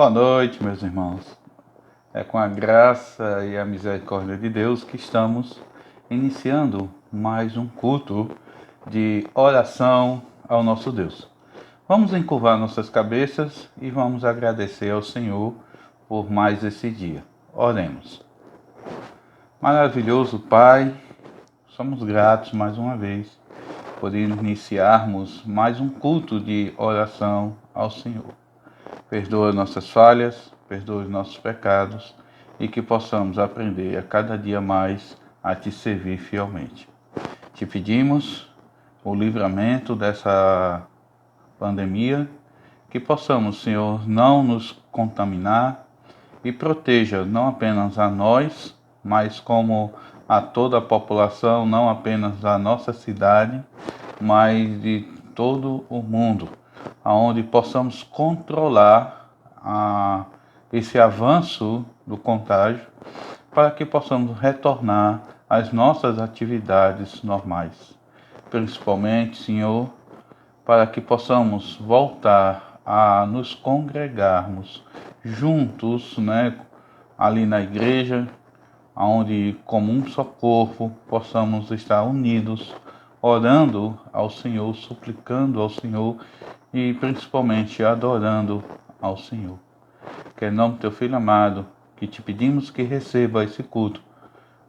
Boa noite, meus irmãos. É com a graça e a misericórdia de Deus que estamos iniciando mais um culto de oração ao nosso Deus. Vamos encurvar nossas cabeças e vamos agradecer ao Senhor por mais esse dia. Oremos. Maravilhoso Pai, somos gratos mais uma vez por iniciarmos mais um culto de oração ao Senhor. Perdoa nossas falhas, perdoa os nossos pecados e que possamos aprender a cada dia mais a Te servir fielmente. Te pedimos o livramento dessa pandemia, que possamos, Senhor, não nos contaminar e proteja não apenas a nós, mas como a toda a população, não apenas da nossa cidade, mas de todo o mundo, aonde possamos controlar esse avanço do contágio, para que possamos retornar às nossas atividades normais. Principalmente, Senhor, para que possamos voltar a nos congregarmos juntos, ali na igreja, onde como um só corpo possamos estar unidos, orando ao Senhor, suplicando ao Senhor e principalmente adorando ao Senhor. Que em nome do Teu Filho amado, que te pedimos que receba esse culto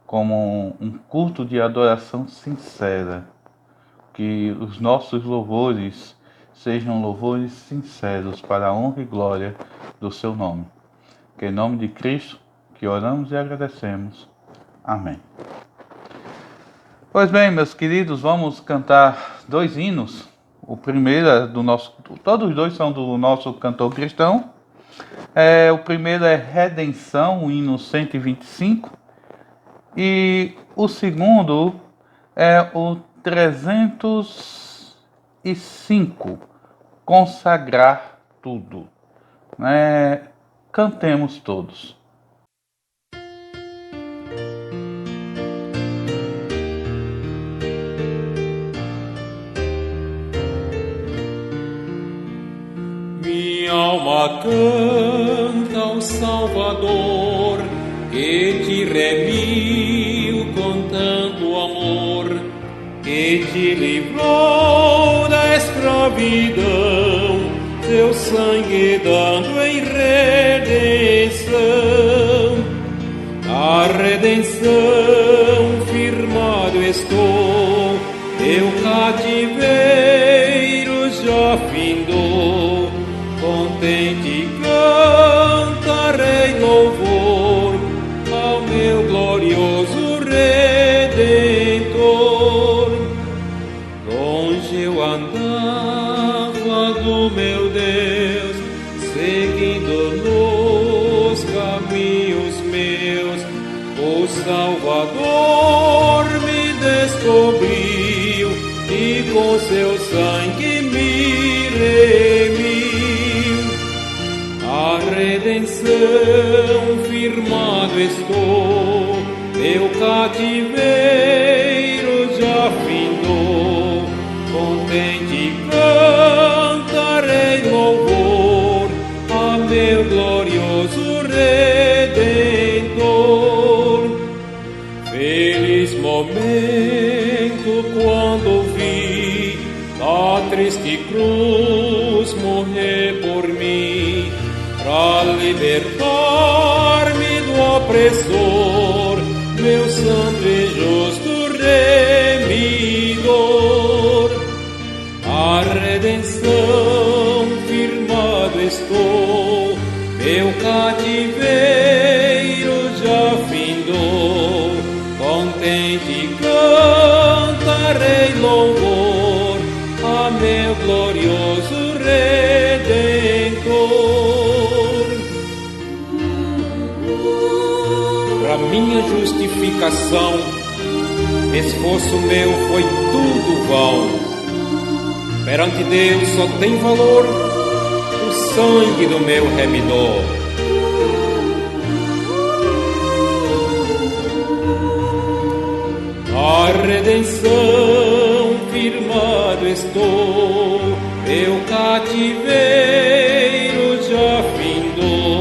como um culto de adoração sincera, que os nossos louvores sejam louvores sinceros para a honra e glória do Seu nome. Que em nome de Cristo, que oramos e agradecemos. Amém. Pois bem, meus queridos, vamos cantar dois hinos. O primeiro é todos os dois são do nosso cantor cristão. O primeiro é Redenção, o hino 125. E o segundo é o 305, Consagrar Tudo. Cantemos todos. Minha alma canta ao Salvador, que te remiu com tanto amor, que te livrou da escravidão, seu sangue dando em redenção. A redenção firmado estou, teu cativeiro já findou. Contente cantarei louvor ao meu glorioso Redentor. Longe eu andava do meu Deus, seguindo nos caminhos meus. O Salvador me descobriu e com seu sangue me remiu. A redenção firmado estou, meu cativeiro já findou. Contente cantarei louvor a meu glorioso Redentor. Feliz momento quando vi a triste cruz morrer por mim, pra libertar-me do opressor, meu santo e justo remidor. A redenção firmado estou, meu cativeiro já findou. Contente cantarei louvor a meu glorioso Redentor. Pra minha justificação, esforço meu foi tudo vão. Perante Deus só tem valor o sangue do meu remidor. A redenção firmado estou, meu cativeiro já findou.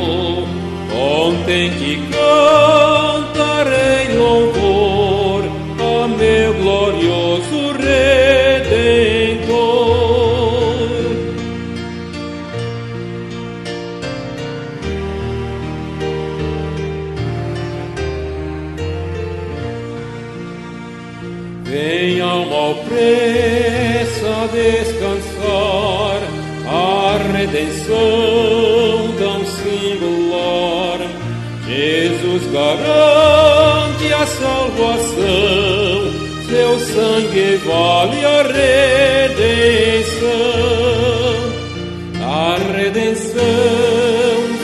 Vem alma opressa descansar a redenção tão singular. Jesus garante a salvação, seu sangue vale a redenção. A redenção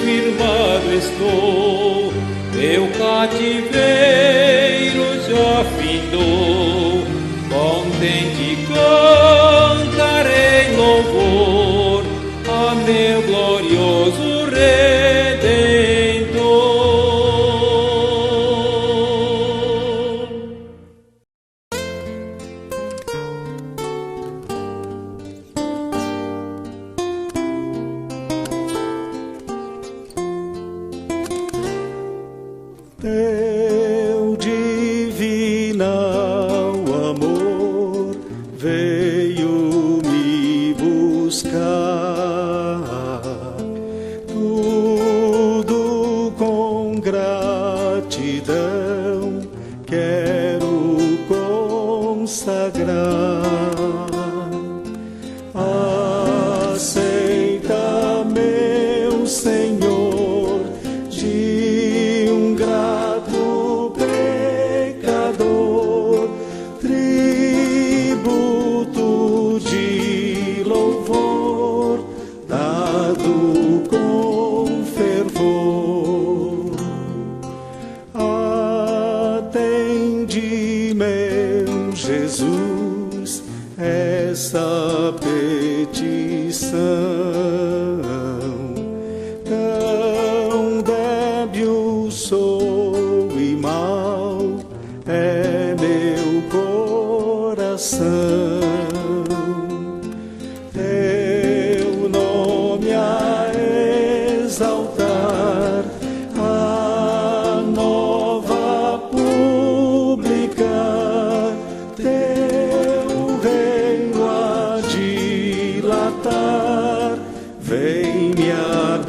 firmado estou, meu cativeiro já findou. Contente cantarei louvor a meu glorioso Redentor. Teu divinal amor veio me buscar, tudo com gratidão quero consagrar. Aceita, meu Senhor, de um grato pecador, tributo de louvor dado com fervor. Atende, meu Jesus, essa petição. Tão débil sou e mau é meu coração. Teu nome a exaltar, a nova publicar, teu reino a dilatar, vem me habilitar.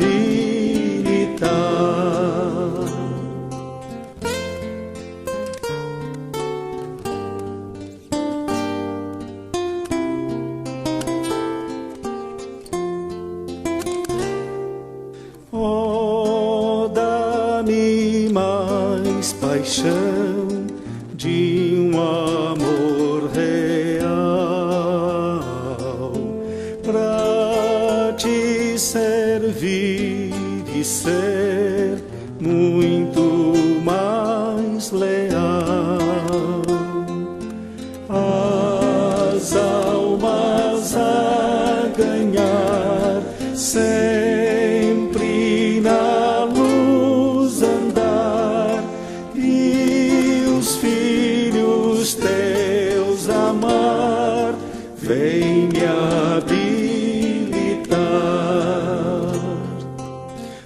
Oh, dá-me mais paixão de um amor real, pra te servir e ser muito mais leal. As almas a ganhar, sempre na luz andar, e os filhos teus amar, vem me habilitar.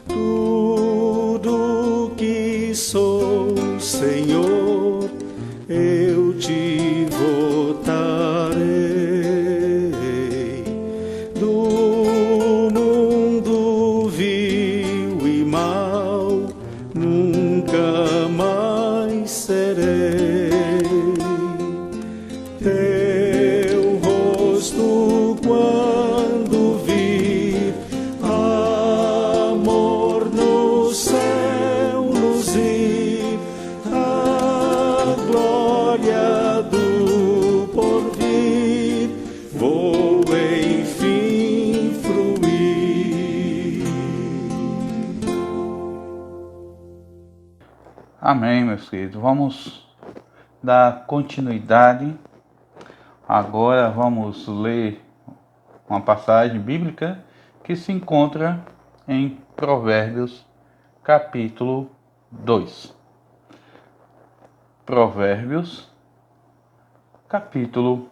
Tudo que sou, Senhor, eu te votarei. Do mundo vil e mal nunca mais serei. Teu rosto quando vir, amor no céu luzir, a glória do porvir, vou enfim fruir. Amém, meus queridos. Vamos dar continuidade. Agora vamos ler uma passagem bíblica que se encontra em Provérbios, capítulo 2. Provérbios, capítulo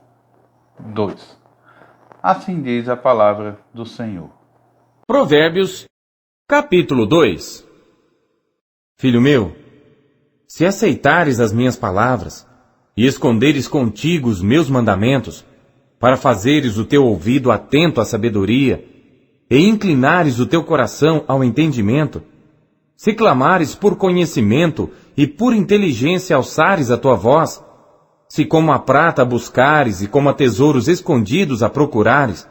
2. Assim diz a palavra do Senhor. Provérbios, capítulo 2. Filho meu, se aceitares as minhas palavras e esconderes contigo os meus mandamentos, para fazeres o teu ouvido atento à sabedoria e inclinares o teu coração ao entendimento, se clamares por conhecimento e por inteligência alçares a tua voz, se como a prata buscares e como a tesouros escondidos a procurares,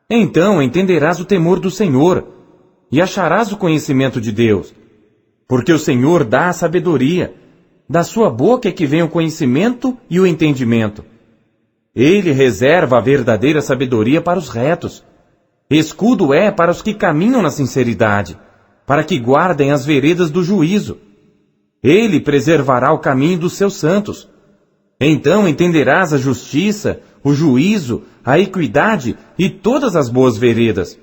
então entenderás o temor do Senhor e acharás o conhecimento de Deus. Porque o Senhor dá a sabedoria, da sua boca é que vem o conhecimento e o entendimento. Ele reserva a verdadeira sabedoria para os retos. Escudo é para os que caminham na sinceridade, para que guardem as veredas do juízo. Ele preservará o caminho dos seus santos. Então entenderás a justiça, o juízo, a equidade e todas as boas veredas.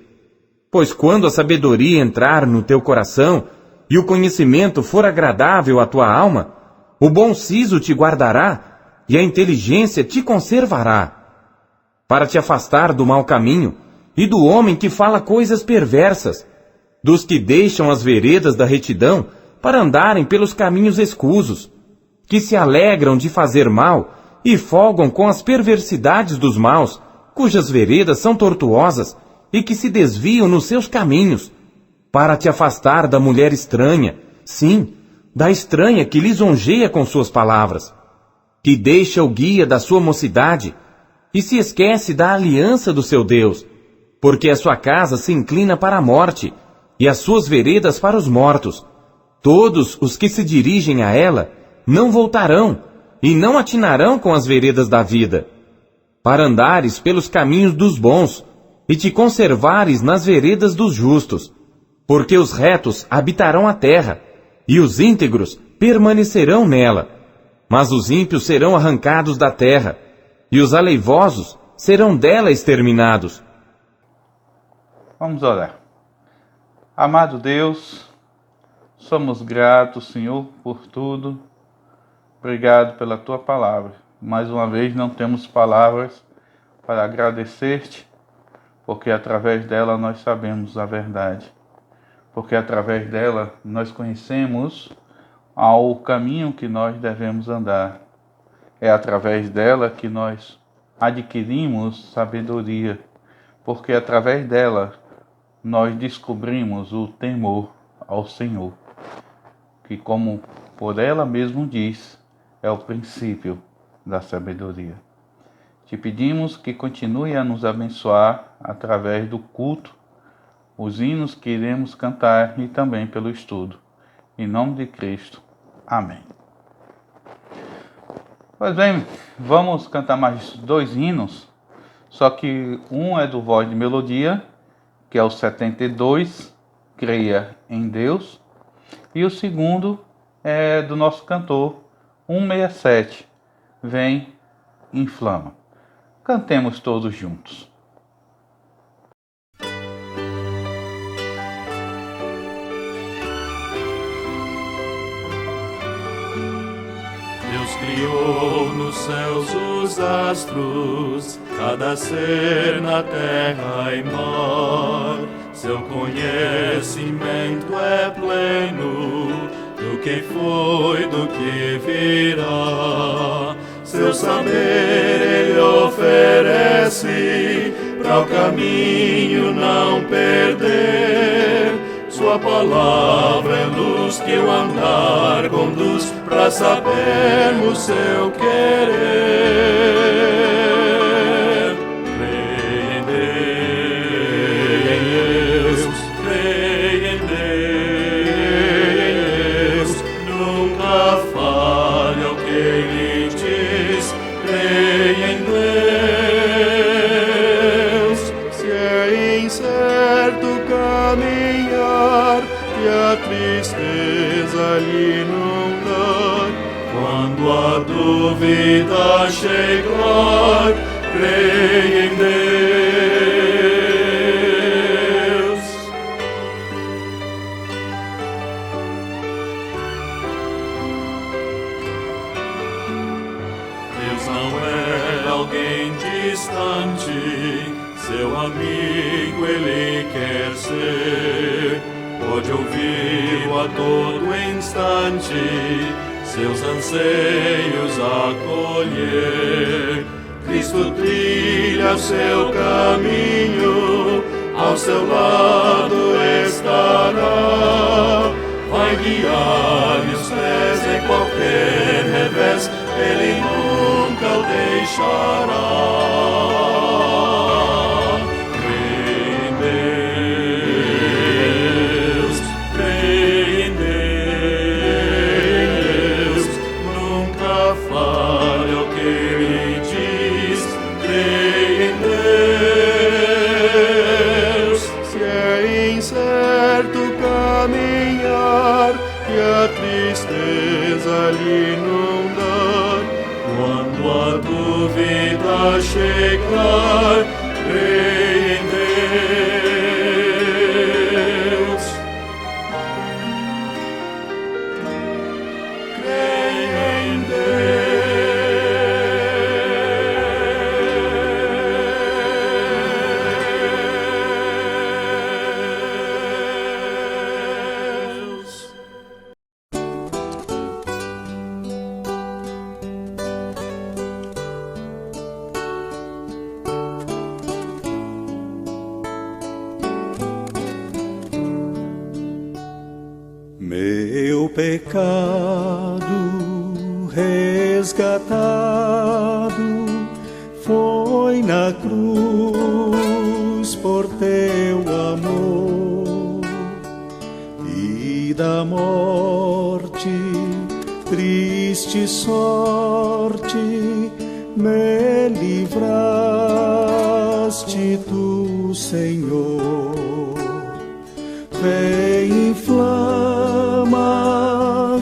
Pois quando a sabedoria entrar no teu coração e o conhecimento for agradável à tua alma, o bom siso te guardará e a inteligência te conservará, para te afastar do mau caminho e do homem que fala coisas perversas, dos que deixam as veredas da retidão para andarem pelos caminhos escusos, que se alegram de fazer mal e folgam com as perversidades dos maus, cujas veredas são tortuosas e que se desviam nos seus caminhos, para te afastar da mulher estranha, sim, da estranha que lisonjeia com suas palavras, que deixa o guia da sua mocidade e se esquece da aliança do seu Deus, porque a sua casa se inclina para a morte e as suas veredas para os mortos. Todos os que se dirigem a ela não voltarão e não atinarão com as veredas da vida, para andares pelos caminhos dos bons e te conservares nas veredas dos justos, porque os retos habitarão a terra e os íntegros permanecerão nela, mas os ímpios serão arrancados da terra e os aleivosos serão dela exterminados. Vamos orar. Amado Deus, somos gratos, Senhor, por tudo. Obrigado pela Tua palavra. Mais uma vez não temos palavras para agradecer-te, porque através dela nós sabemos a verdade. Porque através dela nós conhecemos ao caminho que nós devemos andar. É através dela que nós adquirimos sabedoria, porque através dela nós descobrimos o temor ao Senhor, que, como por ela mesmo diz, é o princípio da sabedoria. Te pedimos que continue a nos abençoar através do culto, os hinos que iremos cantar e também pelo estudo. Em nome de Cristo. Amém. Pois bem, vamos cantar mais 2 hinos, só que um é do Voz de Melodia, que é o 72, Creia em Deus, e o segundo é do nosso cantor, 167, Vem, Inflama. Cantemos todos juntos. Deus criou nos céus os astros, cada ser na terra e mar. Seu conhecimento é pleno, do que foi, do que virá. Seu saber Ele oferece, para o caminho não perder. Sua palavra é luz que o andar conduz, para sabermos seu querer. Creia em Deus, creia em Deus, nunca falhe ao que Ele diz. Creia em Deus, se é incerto caminhar e a tristeza lhe inundar, quando a dúvida chegar, creia em Deus. Deus não é alguém distante, seu amigo Ele quer ser. Pode ouvi-lo a todo instante, seus anseios acolher. Cristo trilha seu caminho, ao seu lado estará. Vai guiar-lhe os pés em qualquer revés, Ele nunca deixará. Creia em Deus, creia em Deus, nunca falha o que me diz. Creia em Deus, se é incerto caminhar e a tristeza lhe inundar, quando a dúvida chegar, creia em Deus. Creia em Deus. Meu pecado resgatado foi na cruz por teu amor, e da morte, triste sorte, me livraste tu, Senhor. Vem, inflama,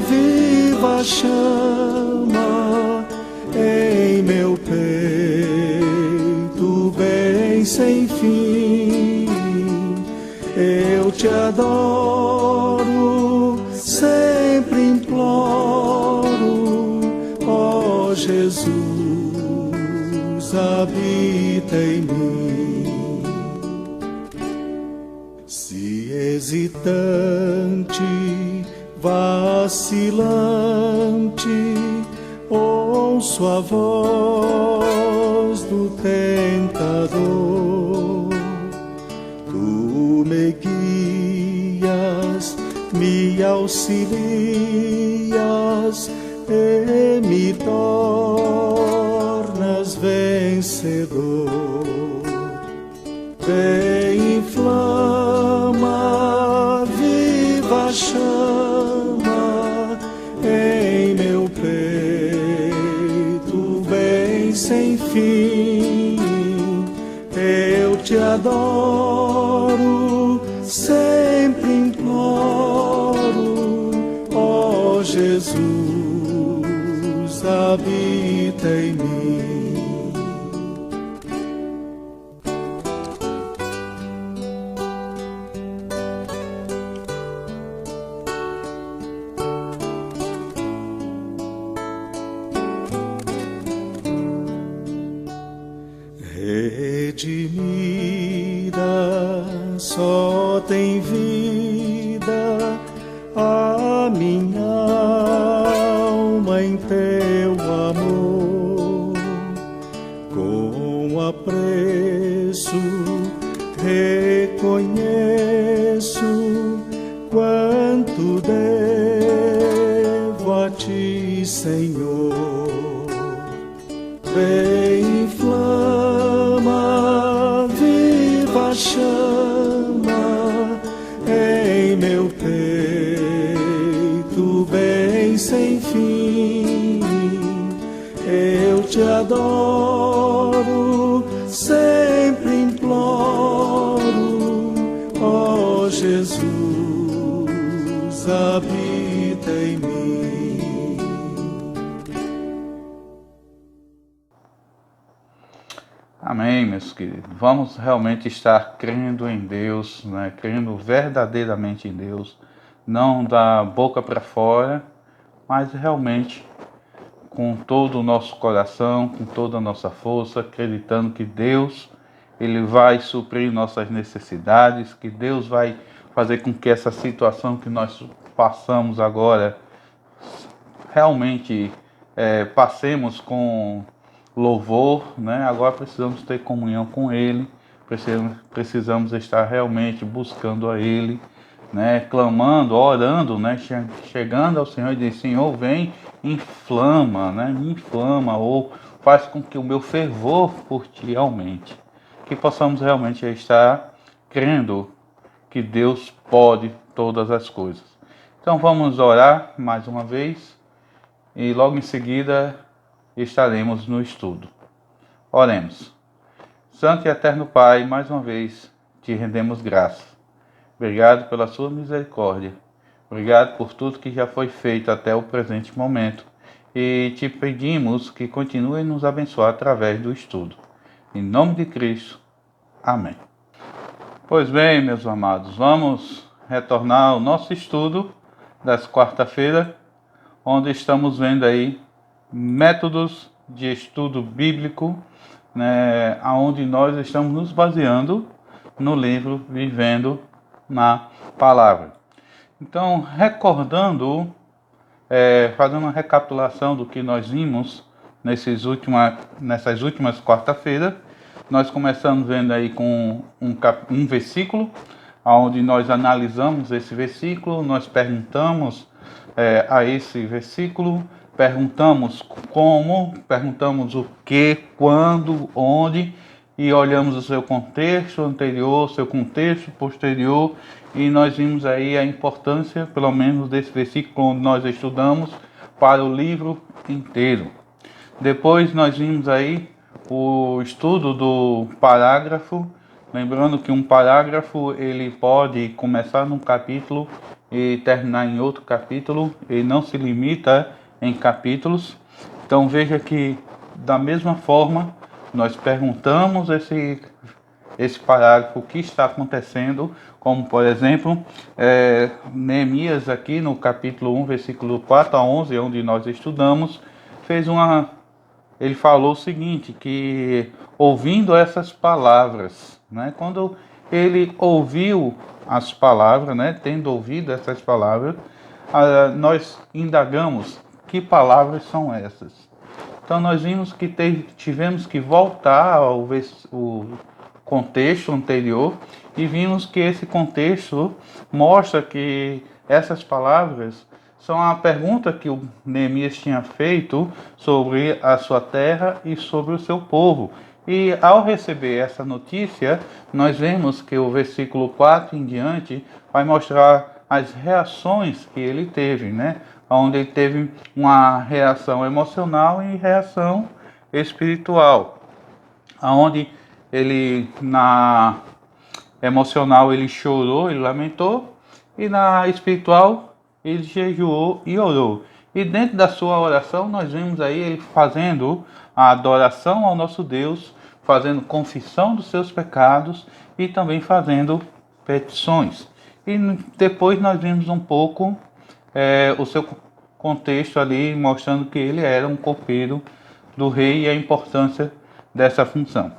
viva chama em meu peito, bem sem fim. Eu te adoro, sempre imploro, ó Jesus, habita em mim. Se hesitante, vacilante, ouço a voz do tentador, tu me guias, me auxilias e me tornas vencedor. Vem, inflama, viva chama em meu peito, bem sem fim. Eu te adoro, sempre imploro, ó Jesus, habita em mim. Redimida, só tem vida a minha alma em teu amor. Com apreço reconheço quanto devo a ti, Senhor. Vem, inflama, viva chama em meu peito, bem sem fim. Eu te adoro, sempre imploro, ó Jesus, habita em mim. Amém, meus queridos. Vamos realmente estar crendo em Deus, né? Crendo verdadeiramente em Deus, não da boca para fora, mas realmente com todo o nosso coração, com toda a nossa força, acreditando que Deus, Ele vai suprir nossas necessidades, que Deus vai fazer com que essa situação que nós passamos agora realmente passemos com louvor, né? Agora precisamos ter comunhão com Ele, precisamos estar realmente buscando a Ele, né, clamando, orando, né, chegando ao Senhor e diz: Senhor, vem, inflama, né, me inflama, ou faz com que o meu fervor por ti aumente. Que possamos realmente estar crendo que Deus pode todas as coisas. Então vamos orar mais uma vez e logo em seguida estaremos no estudo. Oremos. Santo e eterno Pai, mais uma vez te rendemos graças. Obrigado pela sua misericórdia. Obrigado por tudo que já foi feito até o presente momento. E te pedimos que continue a nos abençoar através do estudo. Em nome de Cristo. Amém. Pois bem, meus amados, vamos retornar ao nosso estudo das quarta-feira, onde estamos vendo aí métodos de estudo bíblico, né, onde nós estamos nos baseando no livro Vivendo na Palavra. Então, recordando, fazendo uma recapitulação do que nós vimos nessas últimas quarta-feiras, nós começamos vendo aí com um versículo, onde nós analisamos esse versículo, nós perguntamos a esse versículo, perguntamos como, perguntamos o que, quando, onde, e olhamos o seu contexto anterior, seu contexto posterior, e nós vimos aí a importância, pelo menos, desse versículo onde nós estudamos, para o livro inteiro. Depois nós vimos aí o estudo do parágrafo, lembrando que um parágrafo ele pode começar num capítulo e terminar em outro capítulo, ele não se limita em capítulos. Então veja que da mesma forma nós perguntamos esse parágrafo, o que está acontecendo, como por exemplo, Neemias aqui no capítulo 1, versículo 4 a 11, onde nós estudamos, ele falou o seguinte, que ouvindo essas palavras, né, quando ele ouviu as palavras, né, tendo ouvido essas palavras, nós indagamos que palavras são essas. Então nós vimos que tivemos que voltar ao contexto anterior e vimos que esse contexto mostra que essas palavras são a pergunta que o Neemias tinha feito sobre a sua terra e sobre o seu povo. E ao receber essa notícia, nós vemos que o versículo 4 em diante vai mostrar as reações que ele teve, né? Onde ele teve uma reação emocional e reação espiritual. Onde ele, na emocional, ele chorou, ele lamentou, e na espiritual, ele jejuou e orou. E dentro da sua oração, nós vemos aí ele fazendo a adoração ao nosso Deus, fazendo confissão dos seus pecados e também fazendo petições. E depois nós vimos um pouco o seu contexto ali, mostrando que ele era um copeiro do rei e a importância dessa função.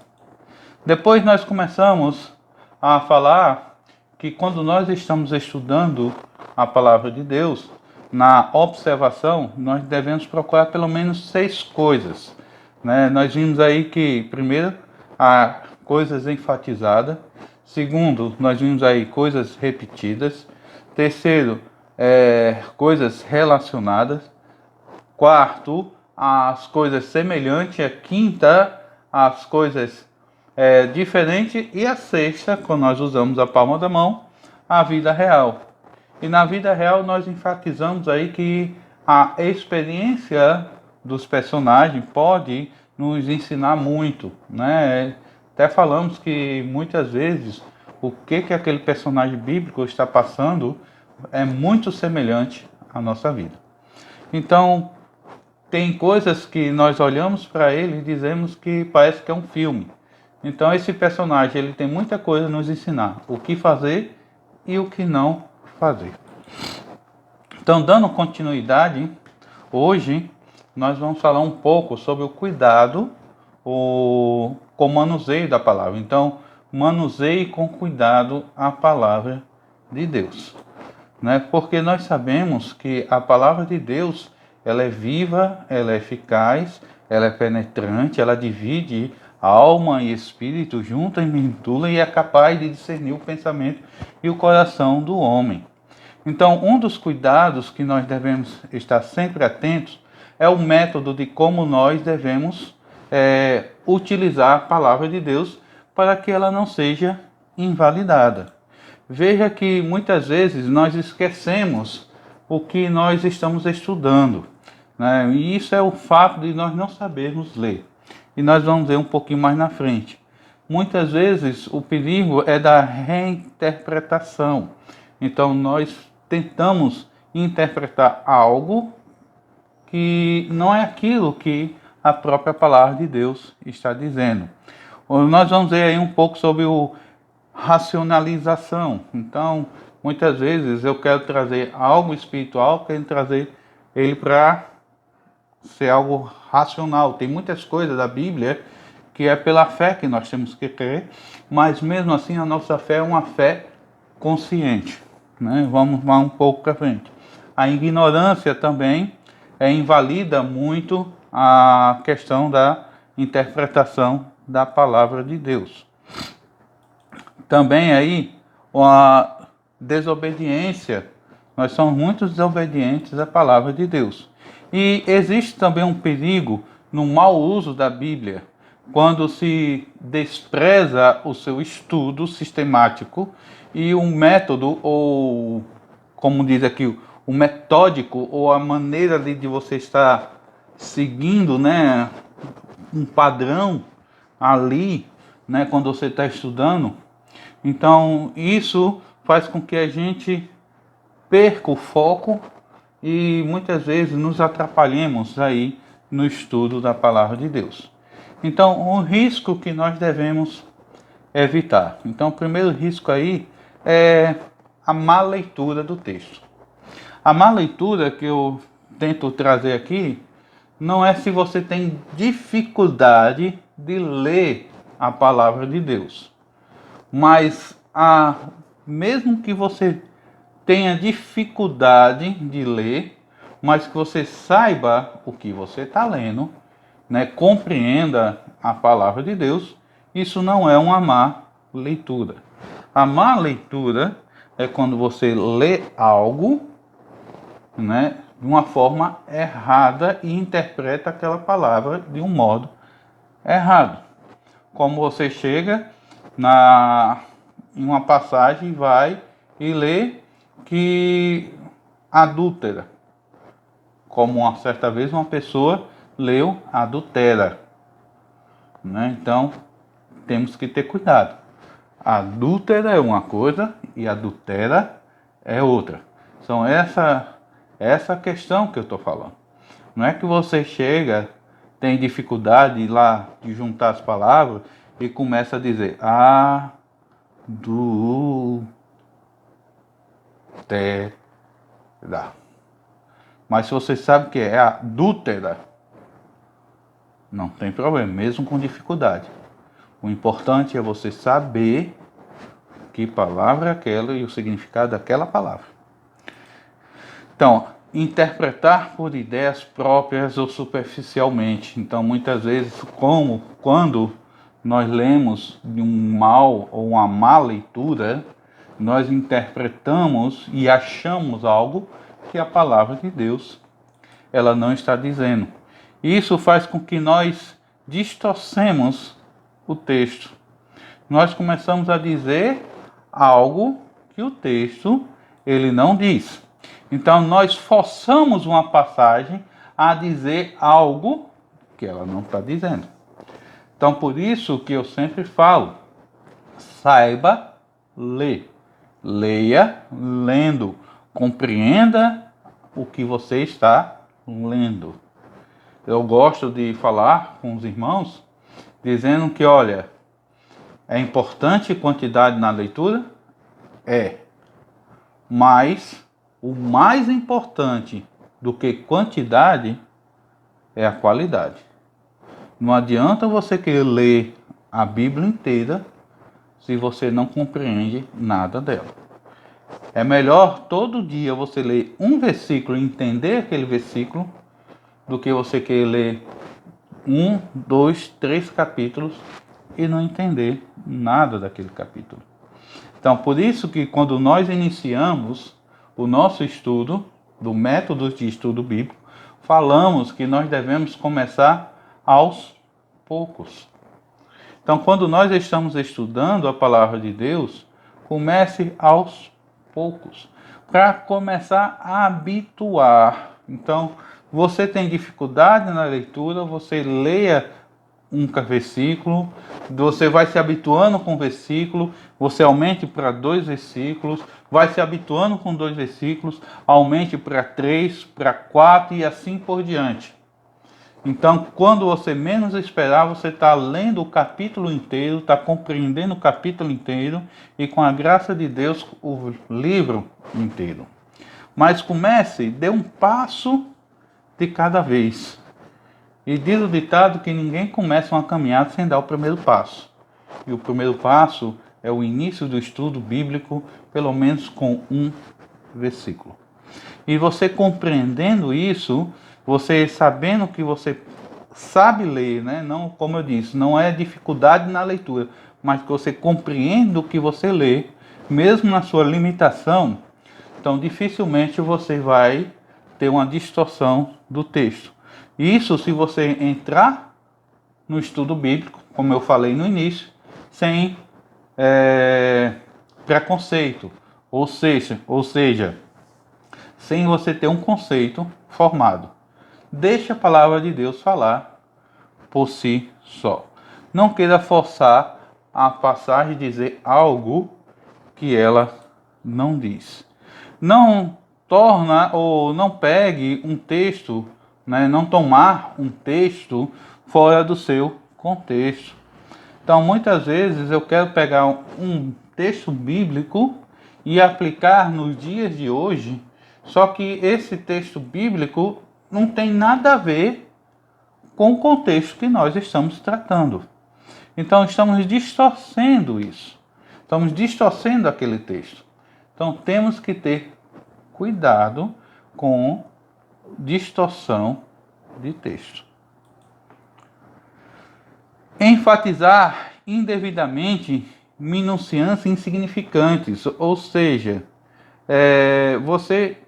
Depois nós começamos a falar que quando nós estamos estudando a palavra de Deus, na observação, nós devemos procurar pelo menos 6 coisas. Né? Nós vimos aí que, primeiro, há coisas enfatizadas. Segundo, nós vimos aí coisas repetidas. Terceiro, coisas relacionadas. Quarto, as coisas semelhantes. A quinta, as coisas diferentes. E a sexta, quando nós usamos a palma da mão, a vida real. E na vida real nós enfatizamos aí que a experiência dos personagens pode nos ensinar muito, né? Até falamos que muitas vezes o que aquele personagem bíblico está passando é muito semelhante à nossa vida. Então, tem coisas que nós olhamos para ele e dizemos que parece que é um filme. Então, esse personagem ele tem muita coisa a nos ensinar, o que fazer e o que não fazer. Então, dando continuidade, hoje nós vamos falar um pouco sobre o cuidado com o manuseio da palavra. Então, manuseie com cuidado a palavra de Deus, né? Porque nós sabemos que a palavra de Deus ela é viva, ela é eficaz, ela é penetrante, ela divide alma e espírito juntam e misturam e é capaz de discernir o pensamento e o coração do homem. Então, um dos cuidados que nós devemos estar sempre atentos é o método de como nós devemos utilizar a palavra de Deus para que ela não seja invalidada. Veja que muitas vezes nós esquecemos o que nós estamos estudando, né? E isso é o fato de nós não sabermos ler. E nós vamos ver um pouquinho mais na frente. Muitas vezes o perigo é da reinterpretação. Então nós tentamos interpretar algo que não é aquilo que a própria palavra de Deus está dizendo. Nós vamos ver aí um pouco sobre o racionalização. Então, muitas vezes eu quero trazer algo espiritual, quero trazer ele para ser algo racional. Tem muitas coisas da Bíblia que é pela fé que nós temos que crer, mas mesmo assim a nossa fé é uma fé consciente, né? Vamos lá um pouco para frente. A ignorância também invalida muito a questão da interpretação da palavra de Deus. Também aí a desobediência. Nós somos muito desobedientes à palavra de Deus. E existe também um perigo no mau uso da Bíblia, quando se despreza o seu estudo sistemático e o método, ou como diz aqui, o metódico, ou a maneira de você estar seguindo, né, um padrão ali, né, quando você está estudando. Então isso faz com que a gente perca o foco e muitas vezes nos atrapalhemos aí no estudo da palavra de Deus. Então, um risco que nós devemos evitar. Então, o primeiro risco aí é a má leitura do texto. A má leitura que eu tento trazer aqui não é se você tem dificuldade de ler a palavra de Deus, mas mesmo que você tenha dificuldade de ler, mas que você saiba o que você está lendo, né, compreenda a palavra de Deus, isso não é uma má leitura. A má leitura é quando você lê algo, né, de uma forma errada e interpreta aquela palavra de um modo errado. Como você chega em uma passagem, vai e lê que adúltera, como uma certa vez uma pessoa leu adultera, né? Então temos que ter cuidado. Adúltera é uma coisa e adultera é outra. Então essa questão que eu estou falando. Não é que você chega, tem dificuldade lá de juntar as palavras e começa a dizer adultera. Mas se você sabe que é adúltera, não tem problema, mesmo com dificuldade. O importante é você saber que palavra é aquela e o significado daquela palavra. Então, interpretar por ideias próprias ou superficialmente. Então, muitas vezes, quando nós lemos de um mal ou uma má leitura, nós interpretamos e achamos algo que a palavra de Deus ela não está dizendo. Isso faz com que nós distorcemos o texto. Nós começamos a dizer algo que o texto ele não diz. Então nós forçamos uma passagem a dizer algo que ela não está dizendo. Então por isso que eu sempre falo, saiba ler. Leia lendo. Compreenda o que você está lendo. Eu gosto de falar com os irmãos, dizendo que, olha, é importante quantidade na leitura? É. Mas o mais importante do que quantidade é a qualidade. Não adianta você querer ler a Bíblia inteira se você não compreende nada dela. É melhor todo dia você ler um versículo e entender aquele versículo do que você querer ler um, dois, três capítulos e não entender nada daquele capítulo. Então, por isso que quando nós iniciamos o nosso estudo do método de estudo bíblico, falamos que nós devemos começar aos poucos. Então, quando nós estamos estudando a palavra de Deus, comece aos poucos, para começar a habituar. Então, você tem dificuldade na leitura, você leia um versículo, você vai se habituando com o versículo, você aumente para 2 versículos, vai se habituando com 2 versículos, aumente para 3, para 4 e assim por diante. Então, quando você menos esperar, você está lendo o capítulo inteiro, está compreendendo o capítulo inteiro e, com a graça de Deus, o livro inteiro. Mas comece, dê um passo de cada vez. E diz o ditado que ninguém começa uma caminhada sem dar o primeiro passo. E o primeiro passo é o início do estudo bíblico, pelo menos com um versículo. E você compreendendo isso, você sabendo que você sabe ler, né? Não, como eu disse, não é dificuldade na leitura, mas que você compreende o que você lê, mesmo na sua limitação, então dificilmente você vai ter uma distorção do texto. Isso se você entrar no estudo bíblico, como eu falei no início, sem preconceito, ou seja, sem você ter um conceito formado. Deixe a palavra de Deus falar por si só. Não queira forçar a passagem dizer algo que ela não diz. Não torna ou não pegue um texto, né, não tomar um texto fora do seu contexto. Então, muitas vezes eu quero pegar um texto bíblico e aplicar nos dias de hoje, só que esse texto bíblico não tem nada a ver com o contexto que nós estamos tratando. Então, estamos distorcendo isso. Estamos distorcendo aquele texto. Então, temos que ter cuidado com distorção de texto. Enfatizar indevidamente minucianças insignificantes, ou seja, você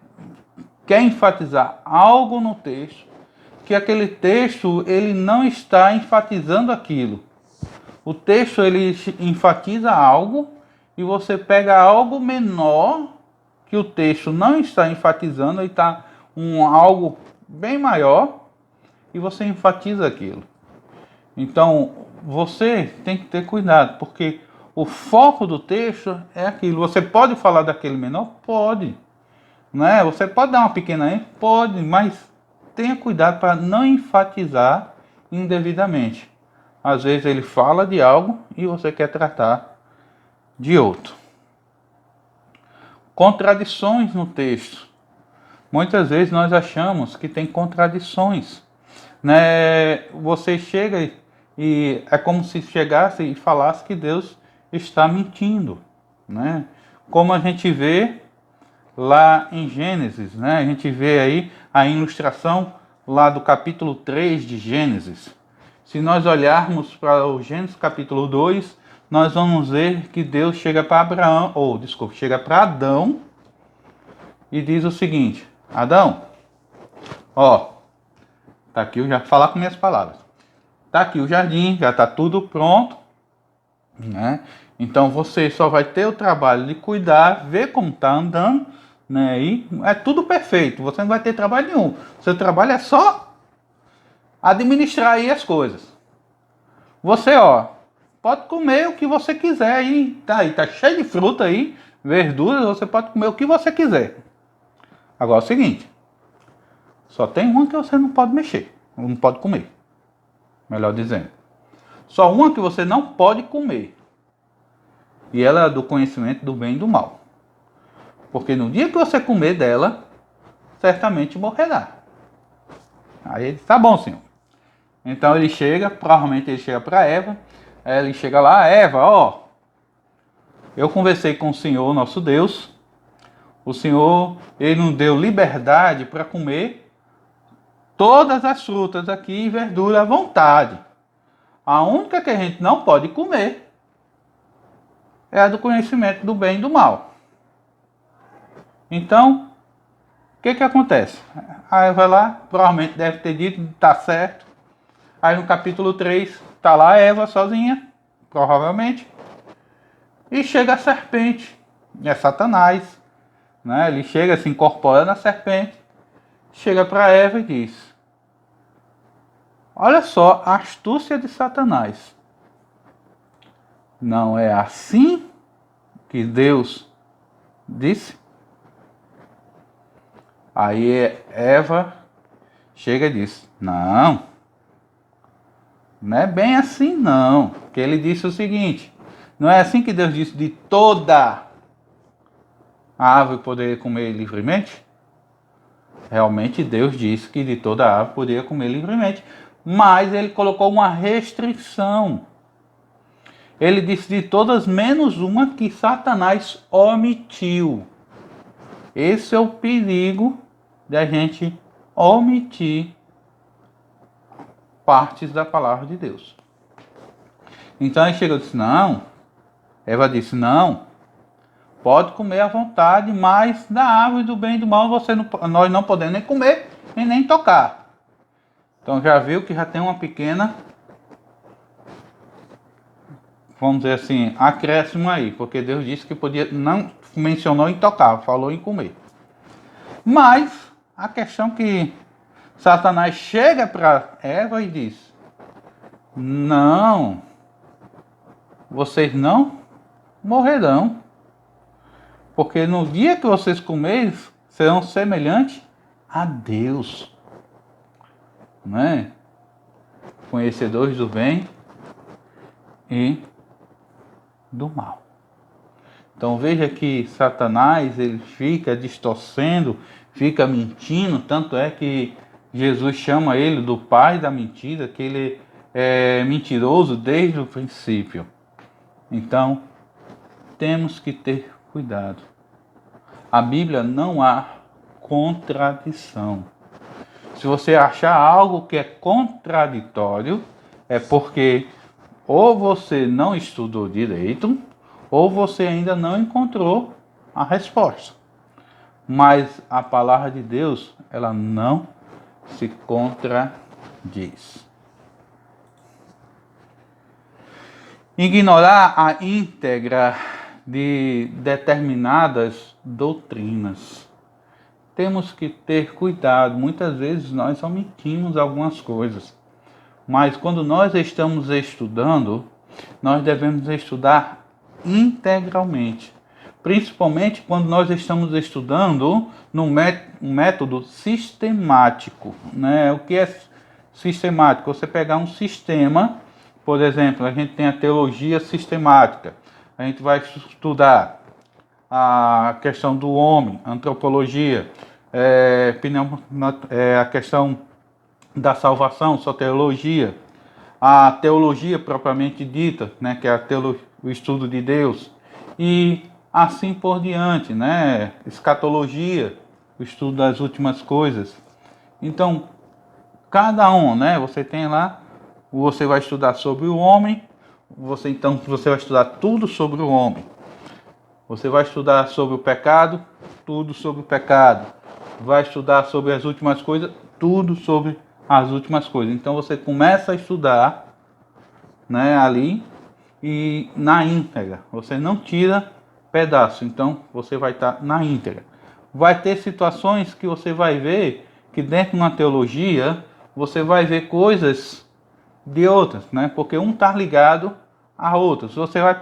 quer enfatizar algo no texto, que aquele texto ele não está enfatizando aquilo. O texto ele enfatiza algo e você pega algo menor que o texto não está enfatizando e está algo bem maior e você enfatiza aquilo. Então você tem que ter cuidado, porque o foco do texto é aquilo. Você pode falar daquele menor? Pode. Né? Você pode dar uma pequena ênfase? Pode, mas tenha cuidado para não enfatizar indevidamente. Às vezes ele fala de algo e você quer tratar de outro. Contradições no texto. Muitas vezes nós achamos que tem contradições. Né? Você chega e é como se chegasse e falasse que Deus está mentindo. Né? Como a gente vê lá em Gênesis, né? A gente vê aí a ilustração lá do capítulo 3 de Gênesis. Se nós olharmos para o Gênesis capítulo 2, nós vamos ver que Deus chega para chega para Adão e diz o seguinte: Adão, tá aqui, eu já vou falar com minhas palavras. Tá aqui o jardim, já está tudo pronto, né? Então você só vai ter o trabalho de cuidar, ver como está andando, né? E é tudo perfeito, você não vai ter trabalho nenhum. Seu trabalho é só administrar aí as coisas. Você, pode comer o que você quiser aí, tá cheio de fruta aí, verduras, você pode comer o que você quiser. Agora é o seguinte, só tem uma que você não pode mexer, não pode comer. Melhor dizendo, só uma que você não pode comer. E ela é do conhecimento do bem e do mal. Porque no dia que você comer dela, certamente morrerá. Aí ele diz, tá bom, senhor. Então ele chega, provavelmente ele chega para Eva. Ele chega lá, Eva, eu conversei com o Senhor, nosso Deus. O Senhor, ele nos deu liberdade para comer todas as frutas aqui e verdura à vontade. A única que a gente não pode comer é a do conhecimento do bem e do mal. Então, o que acontece? A Eva lá, provavelmente deve ter dito, está certo. Aí no capítulo 3, está lá a Eva sozinha, provavelmente. E chega a serpente, é Satanás, né? Ele chega, se incorpora na serpente, chega para Eva e diz: olha só a astúcia de Satanás. Não é assim que Deus disse? Aí Eva chega e diz: não é bem assim não. Porque ele disse o seguinte: não é assim que Deus disse de toda a árvore poderia comer livremente? Realmente Deus disse que de toda a árvore poderia comer livremente. Mas ele colocou uma restrição. Ele disse de todas menos uma que Satanás omitiu. Esse é o perigo da gente omitir partes da palavra de Deus. Então ele chegou e disse: não. Eva disse: não. Pode comer à vontade, mas da árvore do bem e do mal nós não podemos nem comer e nem tocar. Então já viu que já tem uma pequena, vamos dizer assim, acréscimo aí. Porque Deus disse que podia, não mencionou em tocar, falou em comer. Mas a questão que Satanás chega para Eva e diz: não, vocês não morrerão, porque no dia que vocês comerem, serão semelhantes a Deus, né? Conhecedores do bem e do mal. Então veja que Satanás, ele fica distorcendo, fica mentindo, tanto é que Jesus chama ele do pai da mentira, que ele é mentiroso desde o princípio. Então, temos que ter cuidado. A Bíblia não há contradição. Se você achar algo que é contraditório, é porque ou você não estudou direito, ou você ainda não encontrou a resposta. Mas a palavra de Deus, ela não se contradiz. Ignorar a íntegra de determinadas doutrinas. Temos que ter cuidado. Muitas vezes nós omitimos algumas coisas. Mas quando nós estamos estudando, nós devemos estudar integralmente. Principalmente quando nós estamos estudando num método sistemático, né? O que é sistemático? Você pegar um sistema, por exemplo, a gente tem a teologia sistemática. A gente vai estudar a questão do homem, antropologia, a questão da salvação, soteriologia, a teologia propriamente dita, né? Que é o estudo de Deus, e assim por diante, né? Escatologia, o estudo das últimas coisas. Então, cada um, né? Você tem lá, você vai estudar sobre o homem, você vai estudar tudo sobre o homem. Você vai estudar sobre o pecado, tudo sobre o pecado. Vai estudar sobre as últimas coisas, tudo sobre as últimas coisas. Então você começa a estudar, né, ali e na íntegra. Você não tira pedaço, então você vai estar na íntegra. Vai ter situações que você vai ver que dentro de uma teologia você vai ver coisas de outras, né? Porque um está ligado a outro. Se você vai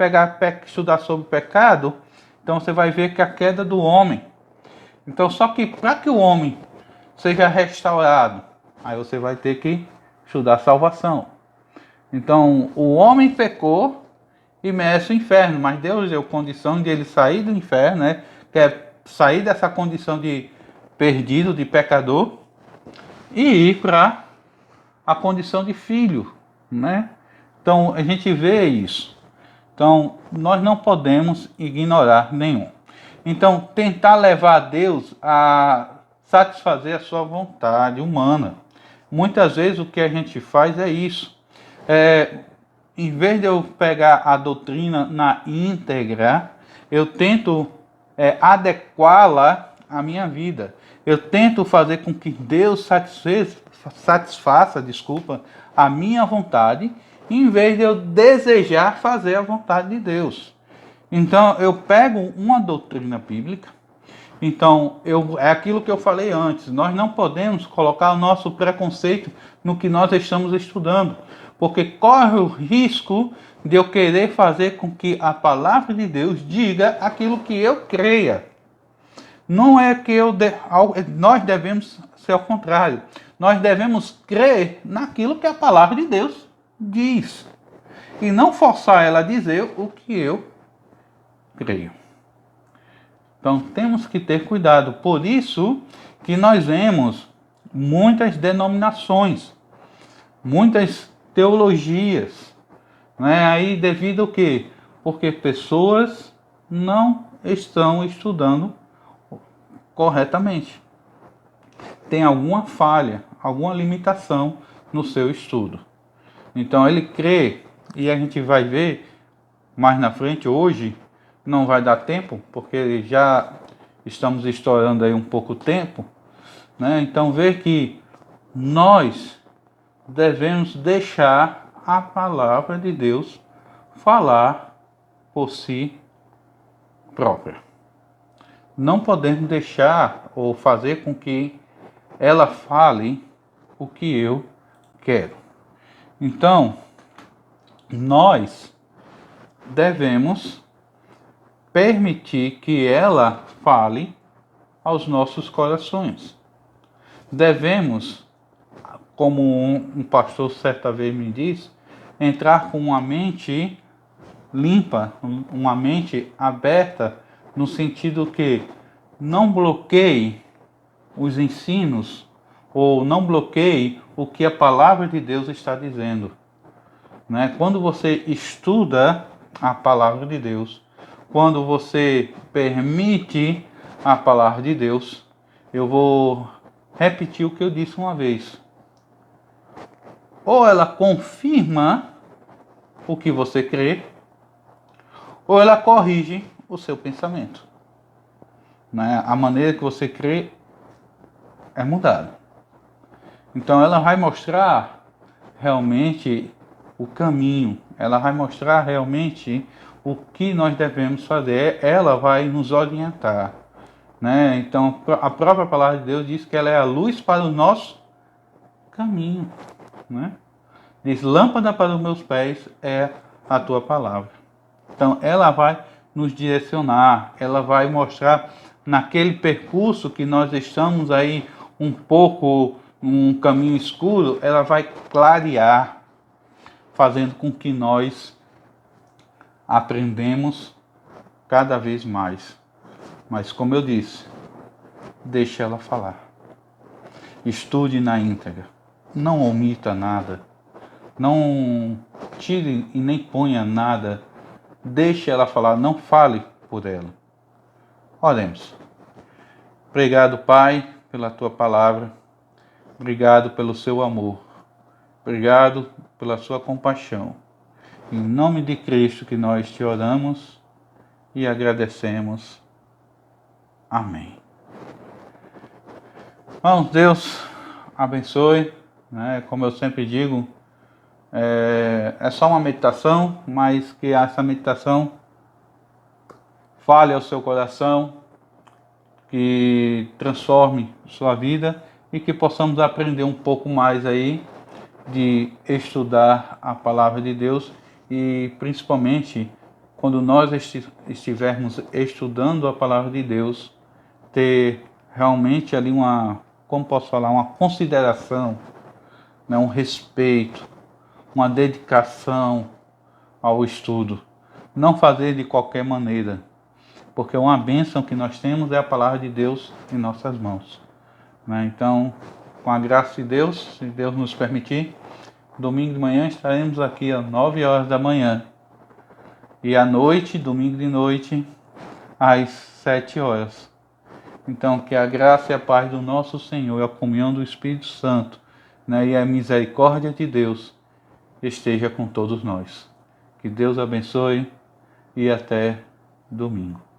estudar sobre pecado, então você vai ver que a queda do homem. Então só que para que o homem seja restaurado, aí você vai ter que estudar salvação. Então o homem pecou e merece o inferno, mas Deus deu condição de ele sair do inferno, né? Que é sair dessa condição de perdido, de pecador, e ir para a condição de filho, né? Então a gente vê isso. Então nós não podemos ignorar nenhum. Então tentar levar a Deus a satisfazer a sua vontade humana. muitas vezes o que a gente faz é isso. Em vez de eu pegar a doutrina na íntegra, eu tento adequá-la à minha vida. Eu tento fazer com que Deus satisfaça a minha vontade, em vez de eu desejar fazer a vontade de Deus. Então, eu pego uma doutrina bíblica. Então, é aquilo que eu falei antes. Nós não podemos colocar o nosso preconceito no que nós estamos estudando, porque corre o risco de eu querer fazer com que a palavra de Deus diga aquilo que eu creia. Não é que nós devemos ser ao contrário. Nós devemos crer naquilo que a palavra de Deus diz. E não forçar ela a dizer o que eu creio. Então temos que ter cuidado. Por isso que nós vemos muitas denominações, muitas teologias, né? Aí devido ao quê? Porque pessoas não estão estudando corretamente. Tem alguma falha, alguma limitação no seu estudo. Então ele crê, e a gente vai ver mais na frente, hoje não vai dar tempo, porque já estamos estourando aí um pouco tempo, né? Então ver que nós devemos deixar a palavra de Deus falar por si própria. Não podemos deixar ou fazer com que ela fale o que eu quero. Então, nós devemos permitir que ela fale aos nossos corações. Devemos, como um pastor certa vez me disse, entrar com uma mente limpa, uma mente aberta, no sentido que não bloqueie os ensinos ou não bloqueie o que a palavra de Deus está dizendo, né? Quando você estuda a palavra de Deus, quando você permite a palavra de Deus, eu vou repetir o que eu disse uma vez. Ou ela confirma o que você crê, ou ela corrige o seu pensamento, né? A maneira que você crê é mudada. Então ela vai mostrar realmente o caminho, ela vai mostrar realmente o que nós devemos fazer, ela vai nos orientar, né? Então a própria palavra de Deus diz que ela é a luz para o nosso caminho, né? Diz: lâmpada para os meus pés é a tua palavra. Então ela vai nos direcionar, ela vai mostrar naquele percurso que nós estamos aí um pouco um caminho escuro, ela vai clarear, fazendo com que nós aprendemos cada vez mais. Mas como eu disse, deixe ela falar. Estude na íntegra. Não omita nada. Não tire e nem ponha nada. Deixe ela falar, não fale por ela. Oremos. Obrigado, Pai, pela tua palavra. Obrigado pelo seu amor. Obrigado pela sua compaixão. Em nome de Cristo que nós te oramos e agradecemos. Amém. Irmãos, Deus abençoe, né? Como eu sempre digo, é só uma meditação, mas que essa meditação fale ao seu coração, que transforme sua vida e que possamos aprender um pouco mais aí de estudar a palavra de Deus e principalmente quando nós estivermos estudando a palavra de Deus, ter realmente ali como posso falar, uma consideração, né, um respeito, uma dedicação ao estudo. Não fazer de qualquer maneira, porque uma bênção que nós temos é a palavra de Deus em nossas mãos, né? Então, com a graça de Deus, se Deus nos permitir, domingo de manhã estaremos aqui às 9 horas da manhã. E à noite, domingo de noite, às 7 horas. Então, que a graça e a paz do nosso Senhor e a comunhão do Espírito Santo né, e a misericórdia de Deus esteja com todos nós. Que Deus abençoe e até domingo.